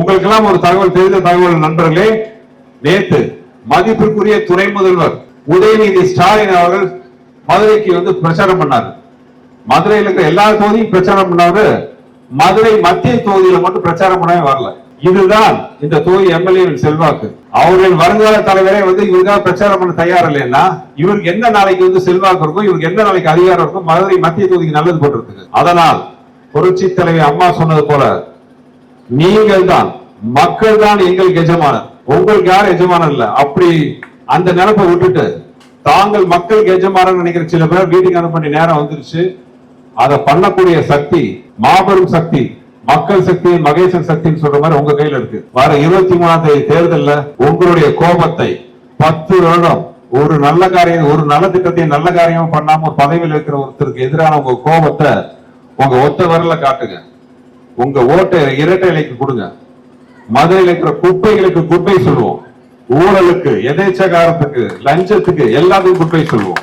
உங்களுக்கு எல்லாம் ஒரு தகவல், தெரிந்த தகவல் நண்பர்களே, நேத்து மதிப்பிற்குரிய துணை முதல்வர் உதயநிதி ஸ்டாலின் அவர்கள் மதுரைக்கு பிரச்சாரம் பண்ணாரு. மதுரையில் இருக்கிற எல்லா தொகுதியும் பிரச்சாரம் பண்ணாரு. மதுரை மத்திய தொகுதியில மட்டும் பிரச்சாரம் பண்ணவே வரல. இதுதான் இந்த தொகுதி எம்எல்ஏவின் செல்வாக்கு. அவர்கள் வருங்கால தலைவரே இவருக்காக பிரச்சாரம் பண்ண தயார் இல்லைன்னா இவருக்கு என்ன நாளைக்கு செல்வாக்கு இருக்கும், இவருக்கு என்ன நாளைக்கு அதிகாரம் இருக்கும் மதுரை மத்திய தொகுதிக்கு நல்லது போடுறதுக்கு. அதனால் புரட்சி தலைவி அம்மா சொன்னது போல நீங்கள் தான், மக்கள் தான் எங்களுக்கு எஜமானர், உங்களுக்கு யாரும் எஜமானர் இல்ல. அப்படி அந்த நினைப்பை விட்டுட்டு தாங்கள் மக்களுக்கு எஜமானர் நினைக்கிற சில பேர் வீட்டுக்கு அனுப்ப நேரம் வந்துருச்சு. அதை பண்ணக்கூடிய சக்தி, மாபெரும் சக்தி, மக்கள் சக்தி, மகேசன் சக்தின்னு சொல்ற மாதிரி உங்க கையில இருக்கு. வர 23ஆம் தேதி தேர்தல்ல உங்களுடைய கோபத்தை 10 வருடம் ஒரு நல்ல காரியம், ஒரு நல்ல திட்டத்தையும் நல்ல காரியம் பண்ணாம ஒரு பதவியில் இருக்கிற ஒருத்தருக்கு எதிரான உங்க கோபத்தை உங்க ஒத்த வரல காட்டுங்க. உங்க ஓட்டை இரட்டை இலைக்கு கொடுங்க. மதுரையில் இருக்கிற குப்பைகளுக்கு குப்பை சொல்லுவோம், ஊழலுக்கு, எதேச்சகாரத்துக்கு, லஞ்சத்துக்கு எல்லாத்துக்கும் குப்பை சொல்லுவோம்.